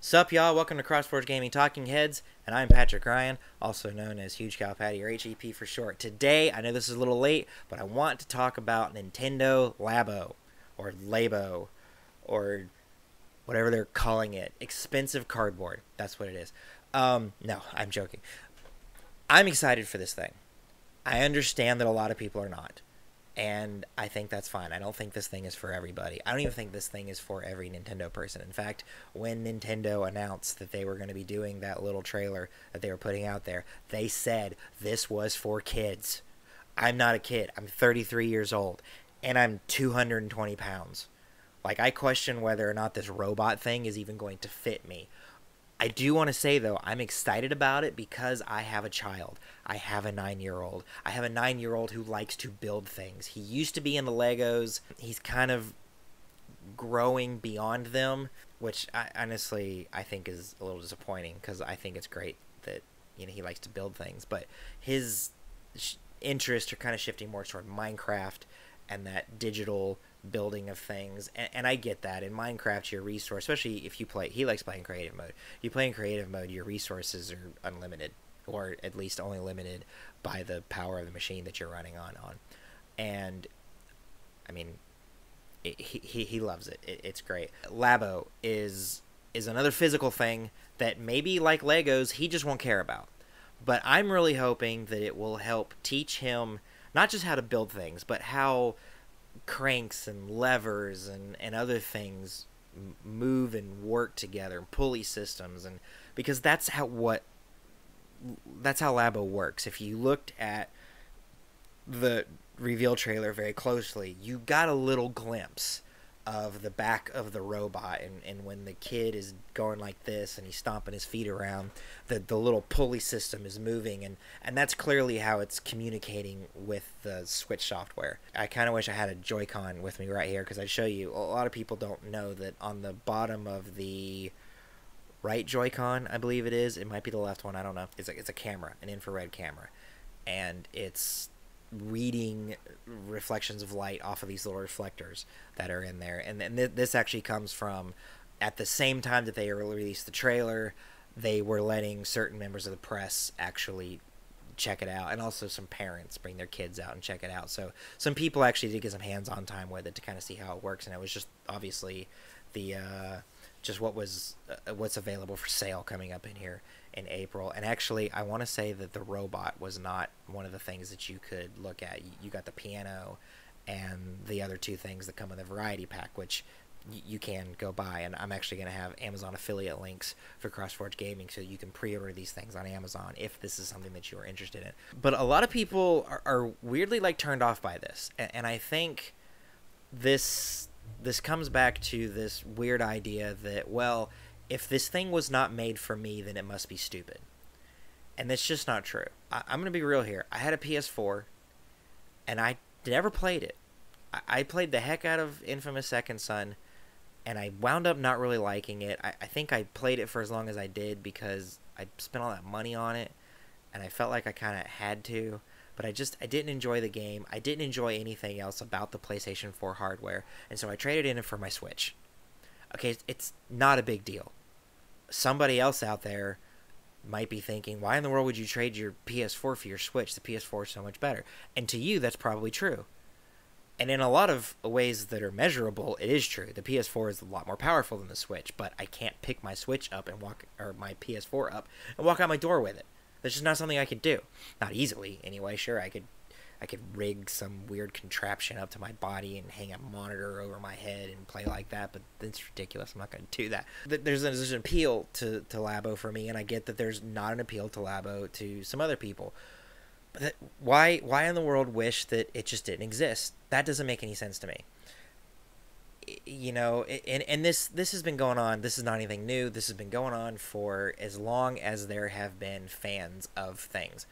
Sup, y'all? Welcome to CrossForge Gaming Talking Heads, and I'm Patrick Ryan, also known as Huge Cow Patty, or HEP for short. Today, I know this is a little late, but I want to talk about Nintendo Labo, or Labo, or whatever they're calling it. Expensive cardboard. That's what it is. No, I'm joking. I'm excited for this thing. I understand that a lot of people are not. And I think that's fine. I don't think this thing is for everybody. I don't even think this thing is for every Nintendo person. In fact, when Nintendo announced that they were going to be doing that little trailer that they were putting out there, they said this was for kids. I'm not a kid. I'm 33 years old, and I'm 220 pounds. Like, I question whether or not this robot thing is even going to fit me. I do want to say, though, I'm excited about it because I have a child. I have a 9-year-old. I have a 9-year-old who likes to build things. He used to be into Legos. He's kind of growing beyond them, which I think is a little disappointing because I think it's great that he likes to build things. But his interests are kind of shifting more toward Minecraft and that digital building of things, and I get that. In Minecraft, your resource, especially if you play, he likes playing creative mode. You play in creative mode, your resources are unlimited, or at least only limited by the power of the machine that you're running on. And I mean, he loves it. It's great. Labo is another physical thing that maybe, like Legos, he just won't care about. But I'm really hoping that it will help teach him not just how to build things, but how cranks and levers and other things move and work together, pulley systems, and because that's how Labo works. If you looked at the reveal trailer very closely, you got a little glimpse of the back of the robot, and when the kid is going like this and he's stomping his feet around, the little pulley system is moving, and that's clearly how it's communicating with the Switch software. I kind of wish I had a Joy-Con with me right here because I'd show you. A lot of people don't know that on the bottom of the right Joy-Con, I believe it might be the left one, I don't know, it's a camera, an infrared camera, and it's reading reflections of light off of these little reflectors that are in there. And this actually comes from, at the same time that they released the trailer, they were letting certain members of the press actually check it out, and also some parents bring their kids out and check it out. So some people actually did get some hands-on time with it to kind of see how it works, and it was just obviously the just what's available for sale coming up in here in April. And actually, I want to say that the robot was not one of the things that you could look at. You got the piano and the other two things that come in the variety pack, which you can go buy. And I'm actually going to have Amazon affiliate links for CrossForge Gaming, so you can pre-order these things on Amazon if this is something that you are interested in. But a lot of people are weirdly turned off by this, and I think this comes back to this weird idea that, well, if this thing was not made for me, then it must be stupid. And that's just not true. I'm going to be real here. I had a PS4, and I never played it. I played the heck out of Infamous Second Son, and I wound up not really liking it. I think I played it for as long as I did because I spent all that money on it, and I felt like I kind of had to. But I didn't enjoy the game. I didn't enjoy anything else about the PlayStation 4 hardware, and so I traded it in for my Switch. Okay, it's not a big deal. Somebody else out there might be thinking, why in the world would you trade your PS4 for your Switch? The PS4 is so much better. And to you, that's probably true. And in a lot of ways that are measurable, it is true. The PS4 is a lot more powerful than the Switch, but I can't pick my Switch up and my PS4 up and walk out my door with it. That's just not something I could do. Not easily, anyway. Sure, I could rig some weird contraption up to my body and hang a monitor over my head and play like that, but it's ridiculous. I'm not going to do that. There's an appeal to Labo for me, and I get that there's not an appeal to Labo to some other people. But why in the world wish that it just didn't exist? That doesn't make any sense to me. And this has been going on. This is not anything new. This has been going on for as long as there have been fans of things.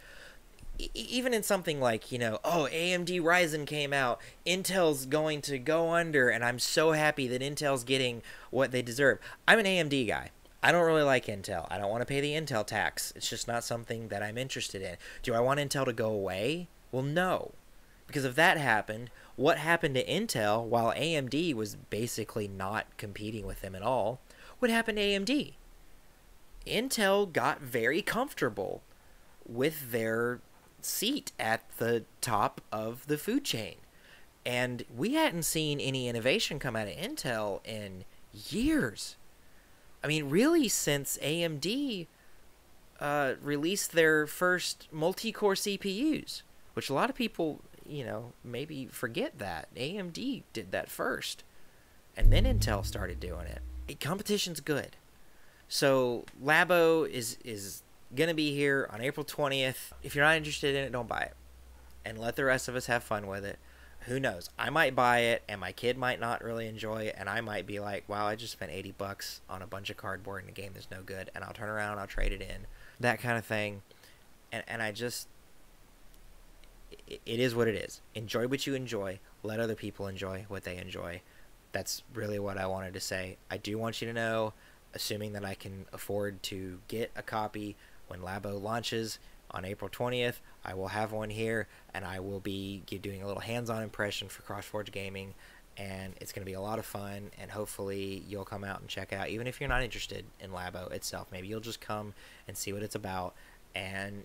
Even in something like, AMD Ryzen came out, Intel's going to go under, and I'm so happy that Intel's getting what they deserve. I'm an AMD guy. I don't really like Intel. I don't want to pay the Intel tax. It's just not something that I'm interested in. Do I want Intel to go away? Well, no. Because if that happened, what happened to Intel while AMD was basically not competing with them at all would happen to AMD. Intel got very comfortable with their seat at the top of the food chain. And we hadn't seen any innovation come out of Intel in years. I mean, really, since AMD released their first multi-core CPUs, which a lot of people, maybe forget that. AMD did that first, and then Intel started doing it. Competition's good. So Labo is going to be here on April 20th. If you're not interested in it, don't buy it. And let the rest of us have fun with it. Who knows? I might buy it, and my kid might not really enjoy it, and I might be like, wow, I just spent $80 on a bunch of cardboard in a game that's no good, and I'll turn around and I'll trade it in. That kind of thing. And I just... It is what it is. Enjoy what you enjoy. Let other people enjoy what they enjoy. That's really what I wanted to say. I do want you to know, assuming that I can afford to get a copy when Labo launches on April 20th, I will have one here, and I will be doing a little hands-on impression for CrossForge Gaming, and it's going to be a lot of fun, and hopefully you'll come out and check out, even if you're not interested in Labo itself. Maybe you'll just come and see what it's about, and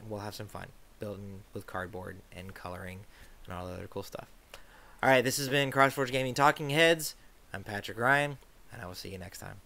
we'll have some fun building with cardboard and coloring and all the other cool stuff. All right, this has been CrossForge Gaming Talking Heads. I'm Patrick Ryan, and I will see you next time.